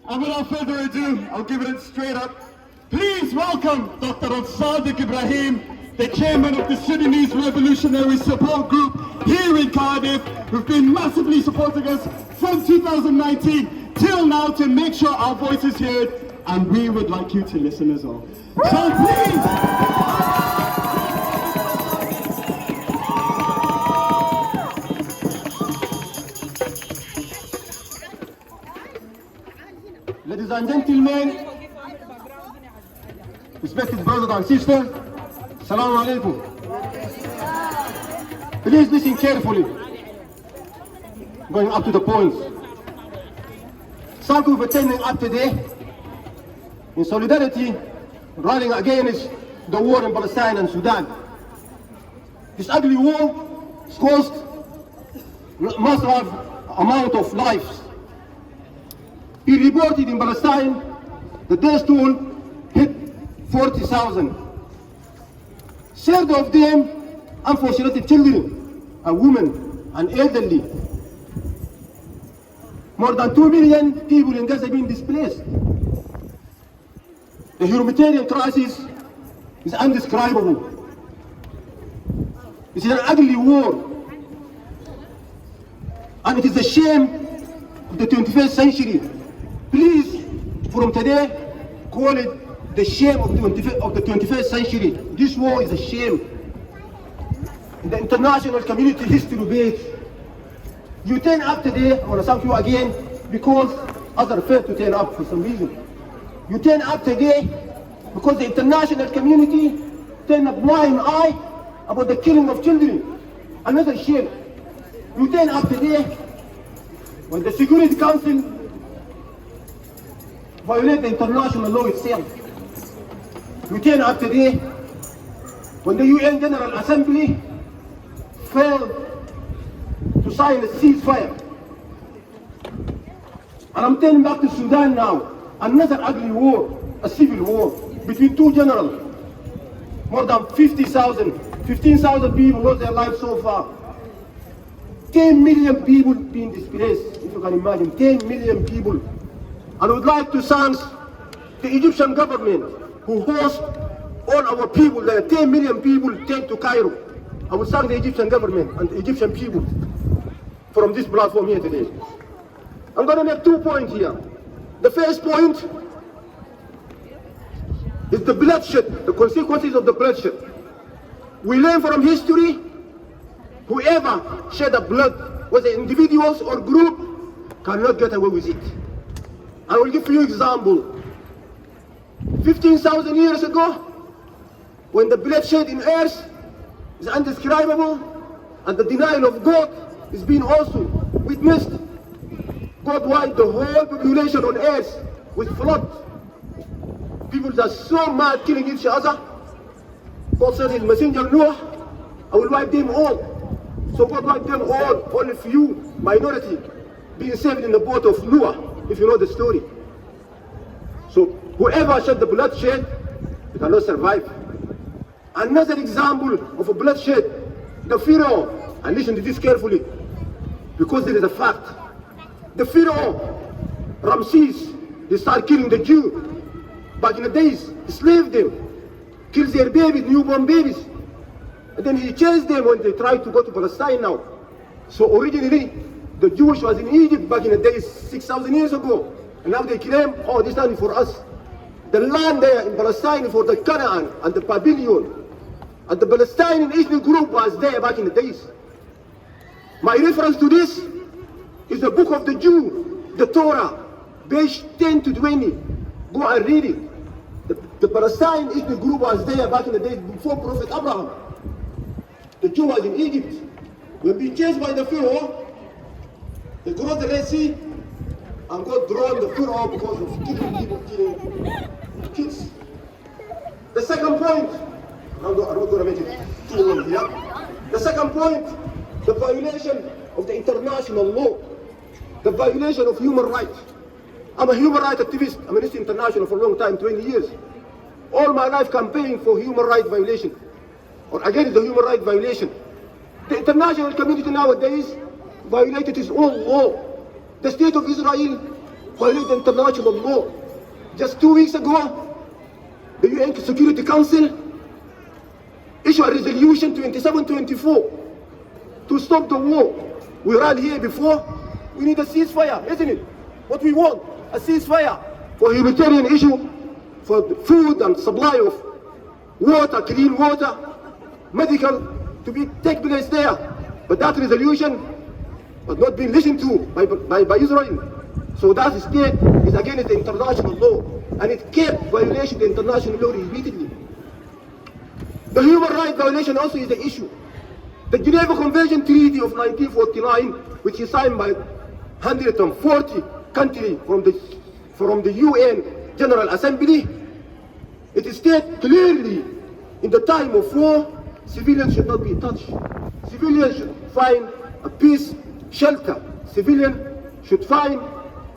And without further ado, I'll give it straight up. Please welcome Dr. Sadiq Ibrahim, the chairman of the Sudanese Revolutionary Support Group here in Cardiff, who've been massively supporting us from 2019 till now to make sure our voice is heard, and we would like you to listen as well. So please. Ladies and gentlemen, respected brothers and sisters, Assalamu alaikum. Please listen carefully, going up to the points. Thank you for attending up today in solidarity, running against the war in Palestine and Sudan. This ugly war has caused massive amount of lives. He reported in Palestine, the death toll hit 40,000. Third of them, unfortunately, children and women and elderly. More than 2 million people in Gaza have been displaced. The humanitarian crisis is indescribable. It is an ugly war, and it is a shame of the 21st century. Please, from today, call it the shame of the 21st century. This war is a shame. In the international community history base, you turn up today, I want to thank you again, because others failed to turn up for some reason. You turn up today because the international community turned a blind eye about the killing of children. Another shame. You turn up today when the Security Council violate the international law itself. We turn up today when the UN General Assembly failed to sign a ceasefire. And I'm turning back to Sudan now. Another ugly war, a civil war between two generals. More than 15,000 people lost their lives so far. 10 million people being displaced, if you can imagine, 10 million people. And I would like to thank the Egyptian government who hosts all our people there. 10 million people came to Cairo. I would thank the Egyptian government and the Egyptian people from this platform here today. I'm going to make 2 points here. The first point is the bloodshed, the consequences of the bloodshed. We learn from history, whoever shed a blood, whether individuals or group, cannot get away with it. I will give you an example. 15,000 years ago, when the bloodshed in earth is indescribable and the denial of God is being also witnessed, God wiped the whole population on earth with flood. People are so mad killing each other. God said his messenger Noah, I will wipe them all. So God wiped them all, only few minority being saved in the boat of Noah, if you know the story. So whoever shed the bloodshed, they cannot survive. Another example of a bloodshed, the Pharaoh, and listen to this carefully, because there is a fact. The Pharaoh, Ramses, they start killing the Jews. Back in the days, he slaved them, kills their babies, newborn babies. And then he chased them when they tried to go to Palestine now. So originally, The Jewish was in Egypt back in the days 6,000 years ago. And now they claim, oh, this land is for us. The land there in Palestine is for the Canaan and the Babylon. And the Palestinian ethnic group was there back in the days. My reference to this is the book of the Jew, the Torah, page 10 to 20. Go and read it. The Palestinian ethnic group was there back in the days before Prophet Abraham. The Jew was in Egypt. When being chased by the Pharaoh, they crossed the Red Sea and got drawn the Pharaoh because of killing people, killing kids. The second point, I'm not going to make it too long here. The second point, the violation of the international law, the violation of human rights. I'm a human rights activist, I'm Amnesty International for a long time, 20 years. All my life campaigning for human rights violation, or against the human rights violation. The international community nowadays violated its own law. The state of Israel violated international law. Just 2 weeks ago, the UN Security Council issued a resolution 2724 to stop the war. We ran here before. We need a ceasefire, isn't it? What we want, a ceasefire for humanitarian issue, for the food and supply of water, clean water, medical, to be take place there. But that resolution has not been listened to by Israel. So that state is against the international law, and it kept violating the international law repeatedly. The human rights violation also is the issue. The Geneva Convention Treaty of 1949, which is signed by 140 countries from the UN General Assembly, it states clearly, in the time of war, civilians should not be touched. Civilians should find a peace, shelter. Civilians should find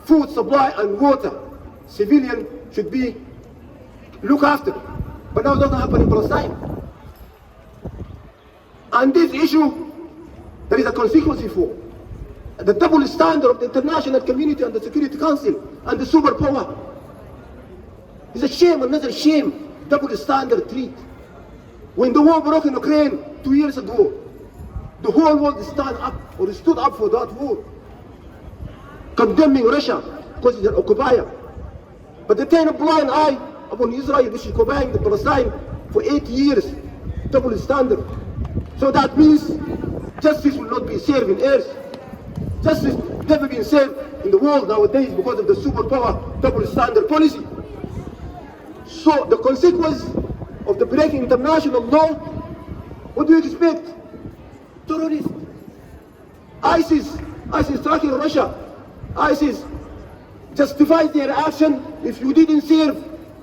food supply and water. Civilians should be looked after. But now it doesn't happen in Palestine. And this issue, there is a consequence for. The double standard of the international community and the Security Council and the superpower. It's a shame, another shame, double standard treat. When the war broke in Ukraine 2 years ago, the whole world stood up for that war, condemning Russia because it's an occupier. But they turn a blind eye upon Israel, which is occupying the Palestine for 8 years, double standard. So that means justice will not be served in earth. Justice never been served in the world nowadays because of the superpower double standard policy. So the consequence of the breaking international law, what do you expect? Terrorists. ISIS tracking Russia. ISIS justifies their action. If you didn't serve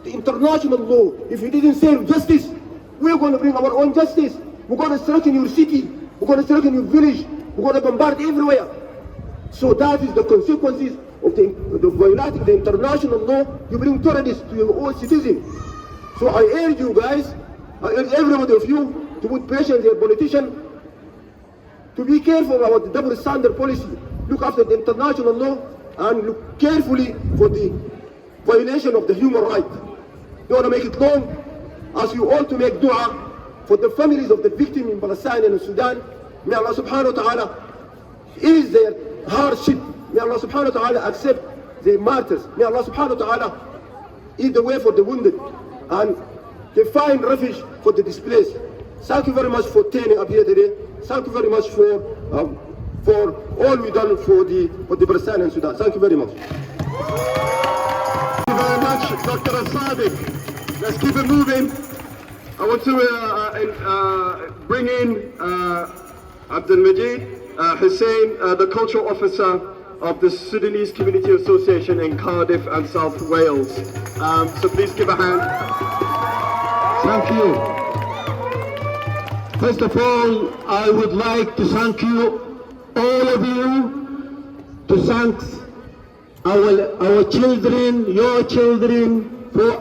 the international law, if you didn't serve justice, we're going to bring our own justice. We're going to strike in your city. We're going to strike in your village. We're going to bombard everywhere. So that is the consequences of the violating the international law. You bring terrorists to your own citizens. So I urge you guys, I urge everybody of you to put pressure on their politicians to be careful about the double standard policy. Look after the international law and look carefully for the violation of the human right. Don't want to make it long. Ask you all to make dua for the families of the victims in Palestine and in Sudan. May Allah subhanahu wa ta'ala ease their hardship. May Allah subhanahu wa ta'ala accept their martyrs. May Allah subhanahu wa ta'ala ease the way for the wounded and they find refuge for the displaced. Thank you very much for turning up here today. Thank you very much for all we've done for the Palestine and Sudan. Thank you very much. Thank you very much, Dr. Al-Sadiq. Let's keep it moving. I want to bring in Abdul Majid Hussein, the cultural officer of the Sudanese Community Association in Cardiff and South Wales. So please give a hand. Thank you. First of all, I would like to thank you, all of you, to thank our children, your children, for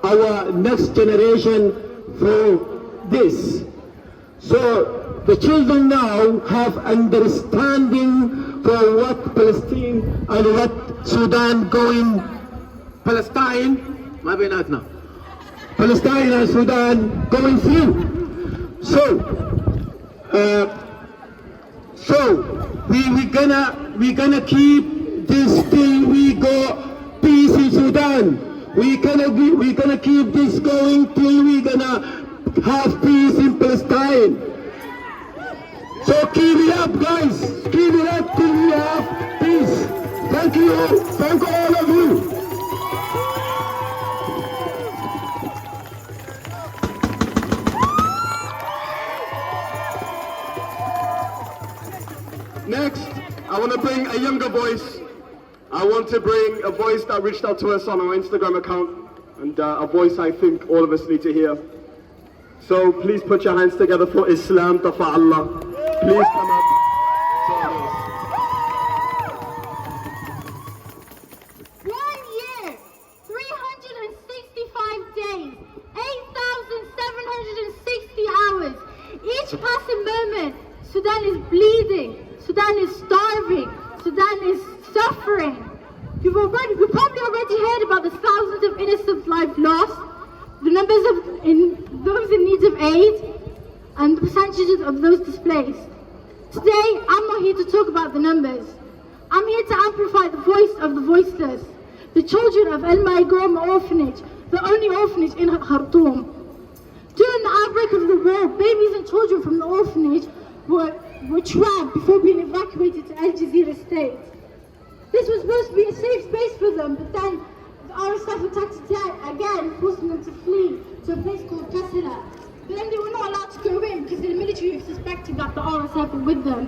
our next generation for this. So the children now have understanding for what Palestine and what Sudan Palestine and Sudan going through. So we're gonna keep this till we got peace in Sudan. We're gonna keep this going till we're gonna have peace in Palestine. So keep it up, guys. Keep it up till we have peace. Thank you. Thank all of you. Next, I want to bring a younger voice. I want to bring a voice that reached out to us on our Instagram account, and a voice I think all of us need to hear. So please put your hands together for Islam Tafa'allah. Please come up. One year, 365 days, 8,760 hours. Each passing moment, Sudan is bleeding. Sudan is starving. Sudan is suffering. You've probably already heard about the thousands of innocent lives lost, the numbers of those in need of aid, and the percentages of those displaced. Today, I'm not here to talk about the numbers. I'm here to amplify the voice of the voiceless, the children of El Maigoma orphanage, the only orphanage in Khartoum. During the outbreak of the war, babies and children from the orphanage were trapped before being evacuated to Al Jazeera state. This was supposed to be a safe space for them, but then the RSF attacked again, forcing them to flee to a place called Kassala. But then they were not allowed to go in because the military suspected that the RSF were with them.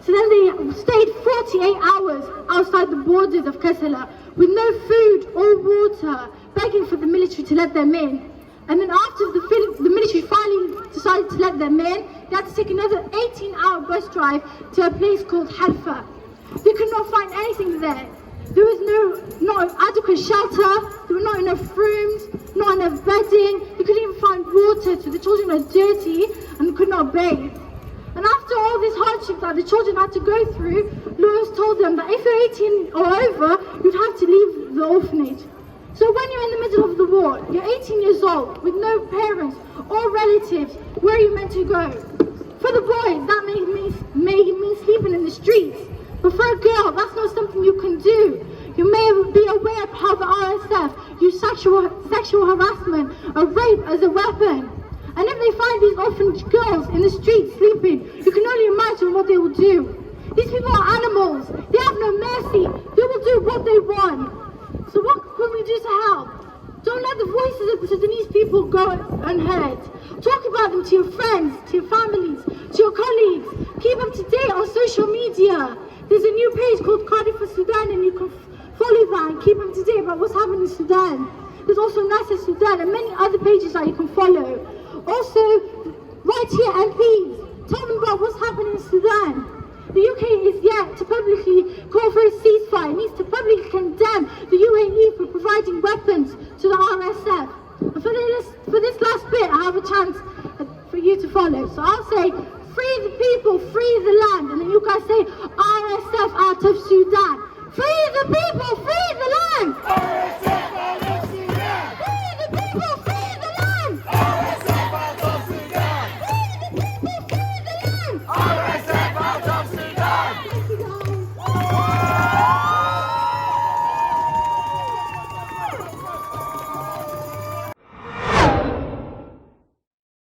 So then they stayed 48 hours outside the borders of Kassala with no food or water, begging for the military to let them in. And then after the military finally decided to let them in, they had to take another 18-hour bus drive to a place called Halfa. They could not find anything there. There was not adequate shelter, there were not enough rooms, not enough bedding, they couldn't even find water, so the children are dirty and could not bathe. And after all this hardship that the children had to go through, lawyers told them that if you're 18 or over, you'd have to leave the orphanage. So when you're in the middle of the war, you're 18 years old, with no parents or relatives, where are you meant to go? For the boys, that may mean sleeping in the streets. But for a girl, that's not something you can do. You may be aware of how the RSF use sexual harassment or rape as a weapon. And if they find these orphanage girls in the streets sleeping, you can only imagine what they will do. These people are animals. They have no mercy. They will do what they want. So what can we do to help? Don't let the voices of the Sudanese people go unheard. Talk about them to your friends, to your families, to your colleagues. Keep up to date on social media. There's a new page called Cardiff for Sudan, and you can follow that and keep up to date about what's happening in Sudan. There's also NASA Sudan and many other pages that you can follow. Also, right here, MPs, tell them about what's happening in Sudan. The UK is yet to publicly call for a ceasefire. It needs to publicly condemn the UAE for providing weapons to the RSF. And for this last bit, I have a chance for you to follow. So I'll say, free the people, free the land. And then you guys say, RSF out of Sudan.